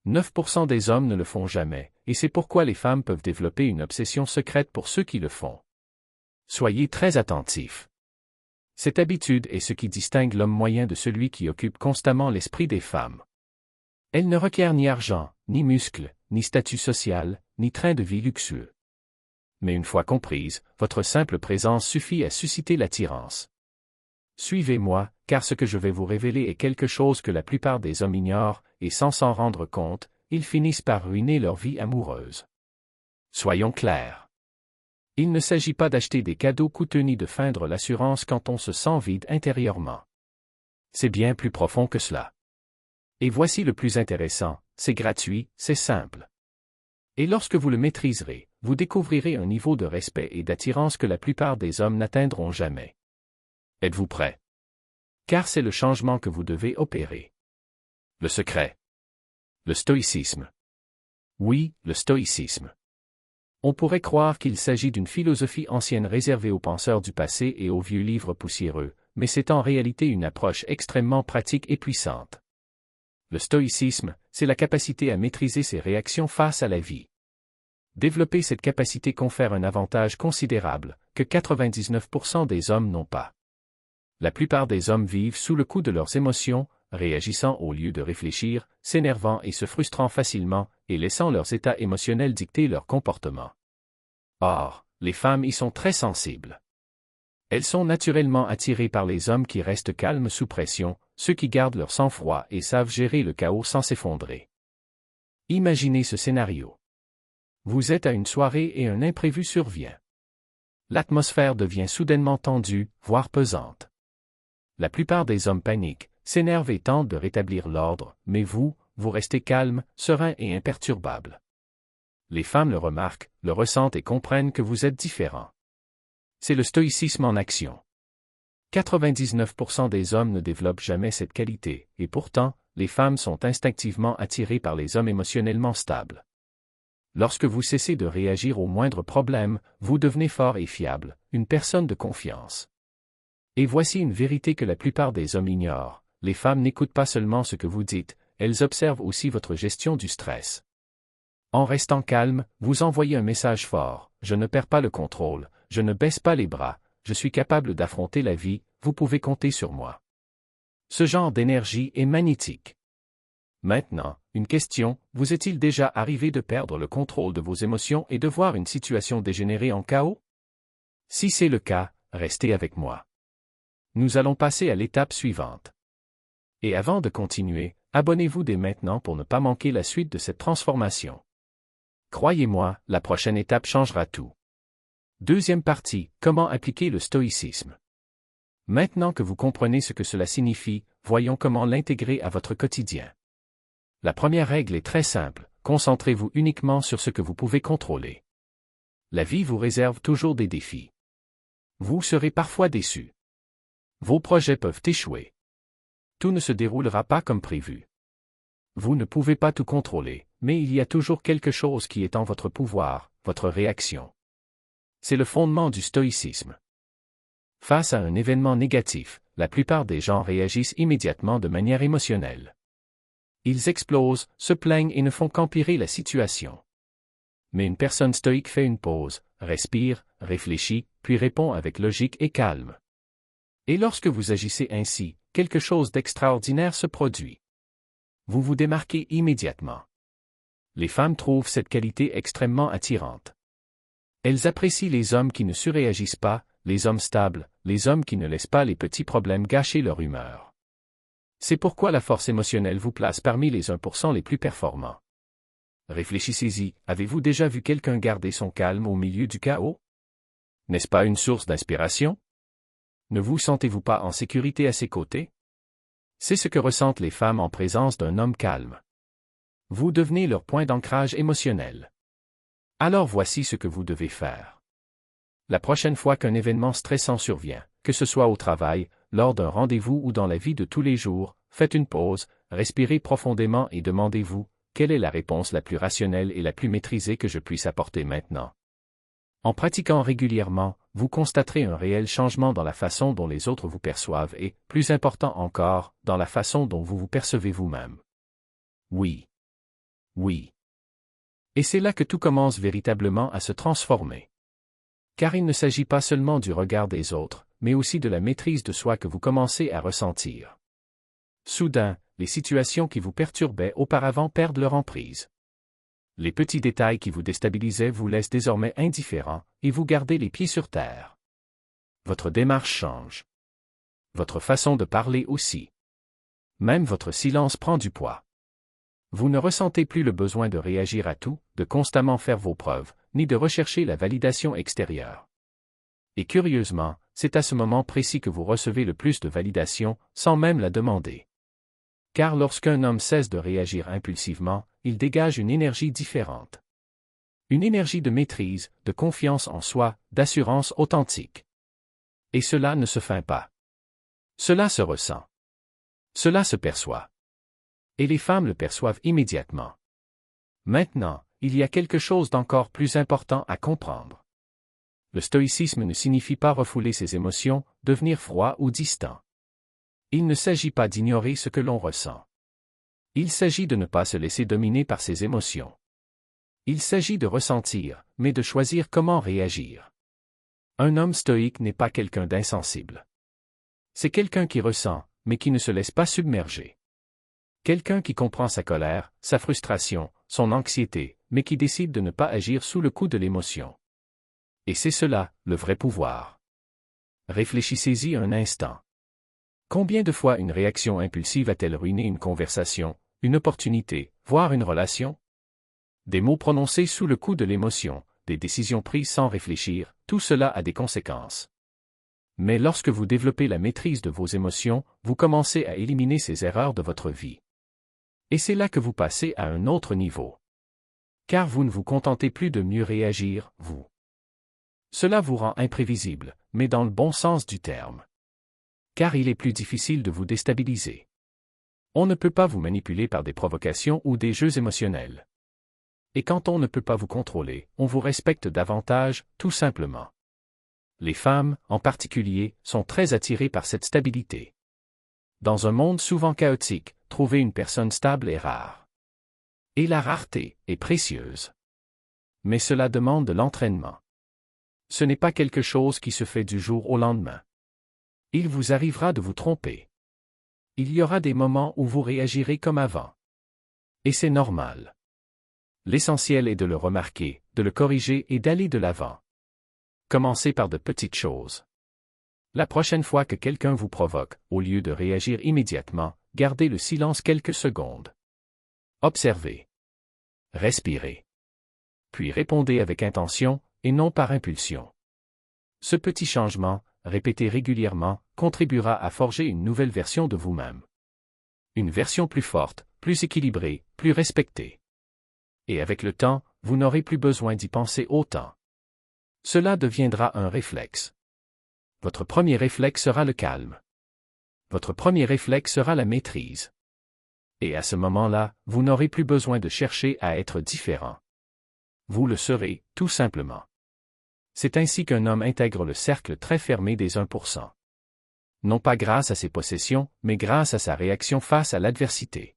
9% des hommes ne le font jamais, et c'est pourquoi les femmes peuvent développer une obsession secrète pour ceux qui le font. Soyez très attentifs. Cette habitude est ce qui distingue l'homme moyen de celui qui occupe constamment l'esprit des femmes. Elle ne requiert ni argent, ni muscles, ni statut social, ni train de vie luxueux. Mais une fois comprise, votre simple présence suffit à susciter l'attirance. Suivez-moi, car ce que je vais vous révéler est quelque chose que la plupart des hommes ignorent, et sans s'en rendre compte, ils finissent par ruiner leur vie amoureuse. Soyons clairs. Il ne s'agit pas d'acheter des cadeaux coûteux ni de feindre l'assurance quand on se sent vide intérieurement. C'est bien plus profond que cela. Et voici le plus intéressant, c'est gratuit, c'est simple. Et lorsque vous le maîtriserez, vous découvrirez un niveau de respect et d'attirance que la plupart des hommes n'atteindront jamais. Êtes-vous prêts? Car c'est le changement que vous devez opérer. Le secret. Le stoïcisme. Oui, le stoïcisme. On pourrait croire qu'il s'agit d'une philosophie ancienne réservée aux penseurs du passé et aux vieux livres poussiéreux, mais c'est en réalité une approche extrêmement pratique et puissante. Le stoïcisme, c'est la capacité à maîtriser ses réactions face à la vie. Développer cette capacité confère un avantage considérable, que 99% des hommes n'ont pas. La plupart des hommes vivent sous le coup de leurs émotions, réagissant au lieu de réfléchir, s'énervant et se frustrant facilement, et laissant leurs états émotionnels dicter leur comportement. Or, les femmes y sont très sensibles. Elles sont naturellement attirées par les hommes qui restent calmes sous pression, ceux qui gardent leur sang-froid et savent gérer le chaos sans s'effondrer. Imaginez ce scénario. Vous êtes à une soirée et un imprévu survient. L'atmosphère devient soudainement tendue, voire pesante. La plupart des hommes paniquent, s'énervent et tentent de rétablir l'ordre, mais vous restez calme, serein et imperturbable. Les femmes le remarquent, le ressentent et comprennent que vous êtes différent. C'est le stoïcisme en action. 99% des hommes ne développent jamais cette qualité, et pourtant, les femmes sont instinctivement attirées par les hommes émotionnellement stables. Lorsque vous cessez de réagir au moindre problème, vous devenez fort et fiable, une personne de confiance. Et voici une vérité que la plupart des hommes ignorent, les femmes n'écoutent pas seulement ce que vous dites, elles observent aussi votre gestion du stress. En restant calme, vous envoyez un message fort, je ne perds pas le contrôle, je ne baisse pas les bras, je suis capable d'affronter la vie, vous pouvez compter sur moi. Ce genre d'énergie est magnétique. Maintenant, une question, vous est-il déjà arrivé de perdre le contrôle de vos émotions et de voir une situation dégénérer en chaos? Si c'est le cas, restez avec moi. Nous allons passer à l'étape suivante. Et avant de continuer, abonnez-vous dès maintenant pour ne pas manquer la suite de cette transformation. Croyez-moi, la prochaine étape changera tout. Deuxième partie, comment appliquer le stoïcisme. Maintenant que vous comprenez ce que cela signifie, voyons comment l'intégrer à votre quotidien. La première règle est très simple, concentrez-vous uniquement sur ce que vous pouvez contrôler. La vie vous réserve toujours des défis. Vous serez parfois déçus. Vos projets peuvent échouer. Tout ne se déroulera pas comme prévu. Vous ne pouvez pas tout contrôler, mais il y a toujours quelque chose qui est en votre pouvoir, votre réaction. C'est le fondement du stoïcisme. Face à un événement négatif, la plupart des gens réagissent immédiatement de manière émotionnelle. Ils explosent, se plaignent et ne font qu'empirer la situation. Mais une personne stoïque fait une pause, respire, réfléchit, puis répond avec logique et calme. Et lorsque vous agissez ainsi, quelque chose d'extraordinaire se produit. Vous vous démarquez immédiatement. Les femmes trouvent cette qualité extrêmement attirante. Elles apprécient les hommes qui ne surréagissent pas, les hommes stables, les hommes qui ne laissent pas les petits problèmes gâcher leur humeur. C'est pourquoi la force émotionnelle vous place parmi les 1% les plus performants. Réfléchissez-y, avez-vous déjà vu quelqu'un garder son calme au milieu du chaos? N'est-ce pas une source d'inspiration? Ne vous sentez-vous pas en sécurité à ses côtés? C'est ce que ressentent les femmes en présence d'un homme calme. Vous devenez leur point d'ancrage émotionnel. Alors voici ce que vous devez faire. La prochaine fois qu'un événement stressant survient, que ce soit au travail, lors d'un rendez-vous ou dans la vie de tous les jours, faites une pause, respirez profondément et demandez-vous, quelle est la réponse la plus rationnelle et la plus maîtrisée que je puisse apporter maintenant? En pratiquant régulièrement, vous constaterez un réel changement dans la façon dont les autres vous perçoivent et, plus important encore, dans la façon dont vous vous percevez vous-même. Oui. Oui. Et c'est là que tout commence véritablement à se transformer. Car il ne s'agit pas seulement du regard des autres, mais aussi de la maîtrise de soi que vous commencez à ressentir. Soudain, les situations qui vous perturbaient auparavant perdent leur emprise. Les petits détails qui vous déstabilisaient vous laissent désormais indifférent, et vous gardez les pieds sur terre. Votre démarche change. Votre façon de parler aussi. Même votre silence prend du poids. Vous ne ressentez plus le besoin de réagir à tout, de constamment faire vos preuves, ni de rechercher la validation extérieure. Et curieusement, c'est à ce moment précis que vous recevez le plus de validation, sans même la demander. Car lorsqu'un homme cesse de réagir impulsivement, il dégage une énergie différente. Une énergie de maîtrise, de confiance en soi, d'assurance authentique. Et cela ne se feint pas. Cela se ressent. Cela se perçoit. Et les femmes le perçoivent immédiatement. Maintenant, il y a quelque chose d'encore plus important à comprendre. Le stoïcisme ne signifie pas refouler ses émotions, devenir froid ou distant. Il ne s'agit pas d'ignorer ce que l'on ressent. Il s'agit de ne pas se laisser dominer par ses émotions. Il s'agit de ressentir, mais de choisir comment réagir. Un homme stoïque n'est pas quelqu'un d'insensible. C'est quelqu'un qui ressent, mais qui ne se laisse pas submerger. Quelqu'un qui comprend sa colère, sa frustration, son anxiété, mais qui décide de ne pas agir sous le coup de l'émotion. Et c'est cela, le vrai pouvoir. Réfléchissez-y un instant. Combien de fois une réaction impulsive a-t-elle ruiné une conversation, une opportunité, voire une relation? Des mots prononcés sous le coup de l'émotion, des décisions prises sans réfléchir, tout cela a des conséquences. Mais lorsque vous développez la maîtrise de vos émotions, vous commencez à éliminer ces erreurs de votre vie. Et c'est là que vous passez à un autre niveau. Car vous ne vous contentez plus de mieux réagir, vous. Cela vous rend imprévisible, mais dans le bon sens du terme. Car il est plus difficile de vous déstabiliser. On ne peut pas vous manipuler par des provocations ou des jeux émotionnels. Et quand on ne peut pas vous contrôler, on vous respecte davantage, tout simplement. Les femmes, en particulier, sont très attirées par cette stabilité. Dans un monde souvent chaotique, trouver une personne stable est rare. Et la rareté est précieuse. Mais cela demande de l'entraînement. Ce n'est pas quelque chose qui se fait du jour au lendemain. Il vous arrivera de vous tromper. Il y aura des moments où vous réagirez comme avant. Et c'est normal. L'essentiel est de le remarquer, de le corriger et d'aller de l'avant. Commencez par de petites choses. La prochaine fois que quelqu'un vous provoque, au lieu de réagir immédiatement, gardez le silence quelques secondes. Observez. Respirez. Puis répondez avec intention, et non par impulsion. Ce petit changement, répété régulièrement, contribuera à forger une nouvelle version de vous-même. Une version plus forte, plus équilibrée, plus respectée. Et avec le temps, vous n'aurez plus besoin d'y penser autant. Cela deviendra un réflexe. Votre premier réflexe sera le calme. Votre premier réflexe sera la maîtrise. Et à ce moment-là, vous n'aurez plus besoin de chercher à être différent. Vous le serez, tout simplement. C'est ainsi qu'un homme intègre le cercle très fermé des 1%. Non pas grâce à ses possessions, mais grâce à sa réaction face à l'adversité.